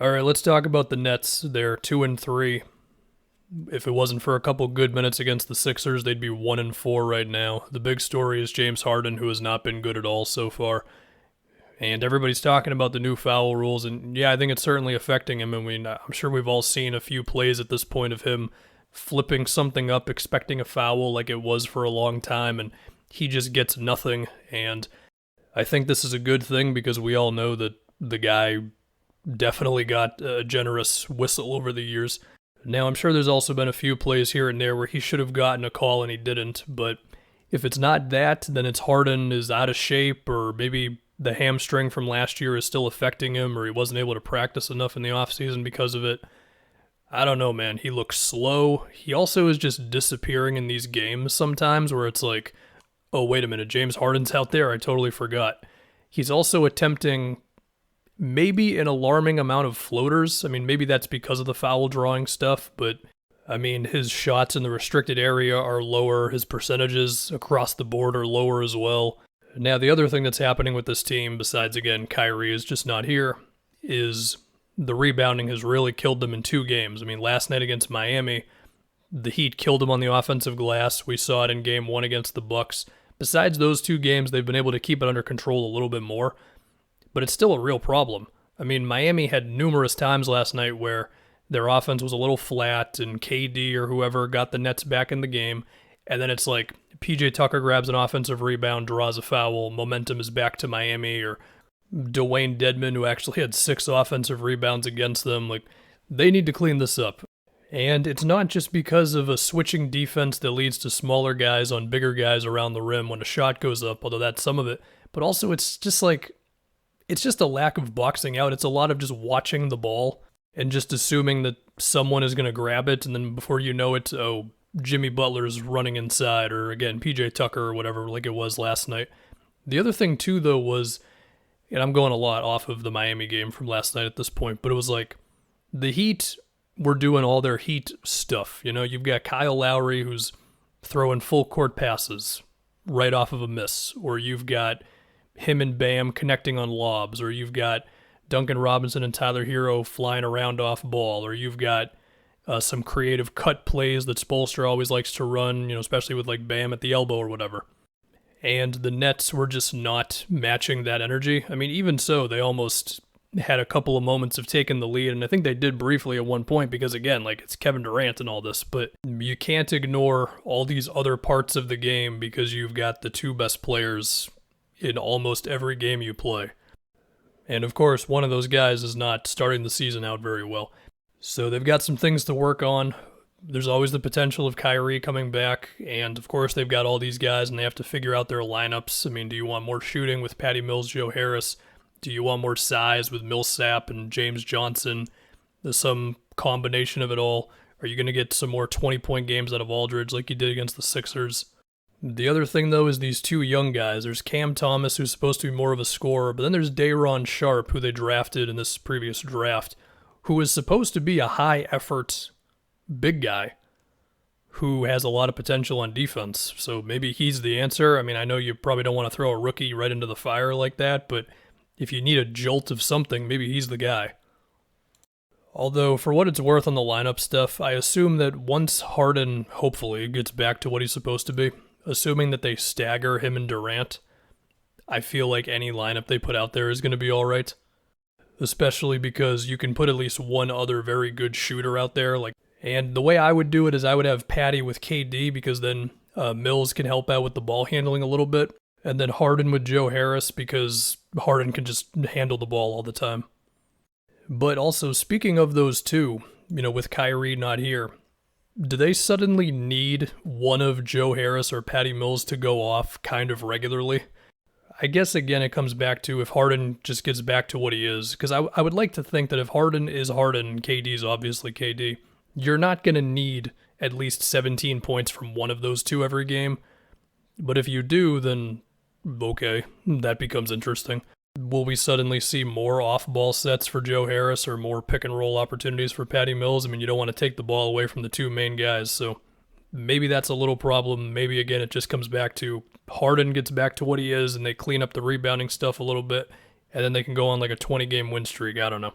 All right, let's talk about the Nets. They're 2-3. If it wasn't for a couple good minutes against the Sixers, they'd be 1-4 right now. The big story is James Harden, who has not been good at all so far. And everybody's talking about the new foul rules, and yeah, I think it's certainly affecting him. I mean, I'm sure we've all seen a few plays at this point of him flipping something up, expecting a foul like it was for a long time, and he just gets nothing. And I think this is a good thing because we all know that the guy definitely got a generous whistle over the years. Now, I'm sure there's also been a few plays here and there where he should have gotten a call and he didn't, but if it's not that, then it's Harden is out of shape, or maybe the hamstring from last year is still affecting him, or he wasn't able to practice enough in the offseason because of it. I don't know, man. He looks slow. He also is just disappearing in these games sometimes where it's like, oh, wait a minute, James Harden's out there? I totally forgot. He's also attempting maybe an alarming amount of floaters. I mean, maybe that's because of the foul drawing stuff, but I mean, his shots in the restricted area are lower. His percentages across the board are lower as well. Now, the other thing that's happening with this team, besides, again, Kyrie is just not here, is the rebounding has really killed them in 2 games. I mean, last night against Miami, the Heat killed them on the offensive glass. We saw it in Game 1 against the Bucks. Besides those 2 games, they've been able to keep it under control a little bit more, but it's still a real problem. I mean, Miami had numerous times last night where their offense was a little flat and KD or whoever got the Nets back in the game, and then it's like PJ Tucker grabs an offensive rebound, draws a foul, momentum is back to Miami, or Dwayne Dedmon, who actually had 6 offensive rebounds against them. Like, they need to clean this up. And it's not just because of a switching defense that leads to smaller guys on bigger guys around the rim when a shot goes up, although that's some of it, but also it's just a lack of boxing out. It's a lot of just watching the ball and just assuming that someone is going to grab it, and then before you know it, oh, Jimmy Butler's running inside, or again, PJ Tucker or whatever, like it was last night. The other thing too, though, was, and I'm going a lot off of the Miami game from last night at this point, but it was like the Heat were doing all their Heat stuff. You know, you've got Kyle Lowry who's throwing full court passes right off of a miss, or you've got him and Bam connecting on lobs, or you've got Duncan Robinson and Tyler Hero flying around off ball, or you've got some creative cut plays that Spoelstra always likes to run, you know, especially with like Bam at the elbow or whatever. And the Nets were just not matching that energy. I mean, even so, they almost had a couple of moments of taking the lead, and I think they did briefly at one point because, again, like, it's Kevin Durant and all this, but you can't ignore all these other parts of the game because you've got the 2 best players in almost every game you play. And of course, one of those guys is not starting the season out very well. So they've got some things to work on. There's always the potential of Kyrie coming back, and of course they've got all these guys and they have to figure out their lineups. I mean, do you want more shooting with Patty Mills, Joe Harris? Do you want more size with Millsap and James Johnson? There's some combination of it all. Are you going to get some more 20-point games out of Aldridge like you did against the Sixers? The other thing, though, is these 2 young guys. There's Cam Thomas, who's supposed to be more of a scorer, but then there's Day'Ron Sharpe, who they drafted in this previous draft, who is supposed to be a high-effort big guy who has a lot of potential on defense. So maybe he's the answer. I mean, I know you probably don't want to throw a rookie right into the fire like that, but if you need a jolt of something, maybe he's the guy. Although, for what it's worth on the lineup stuff, I assume that once Harden, hopefully, gets back to what he's supposed to be, assuming that they stagger him and Durant, I feel like any lineup they put out there is going to be all right. Especially because you can put at least one other very good shooter out there. And the way I would do it is I would have Patty with KD, because then Mills can help out with the ball handling a little bit. And then Harden with Joe Harris, because Harden can just handle the ball all the time. But also, speaking of those 2, you know, with Kyrie not here, do they suddenly need one of Joe Harris or Patty Mills to go off kind of regularly? I guess, again, it comes back to if Harden just gets back to what he is. Because I would like to think that if Harden is Harden and KD's obviously KD, you're not going to need at least 17 points from one of those 2 every game. But if you do, then okay, that becomes interesting. Will we suddenly see more off-ball sets for Joe Harris or more pick-and-roll opportunities for Patty Mills? I mean, you don't want to take the ball away from the 2 main guys, so maybe that's a little problem. Maybe, again, it just comes back to Harden gets back to what he is and they clean up the rebounding stuff a little bit, and then they can go on like a 20-game win streak. I don't know.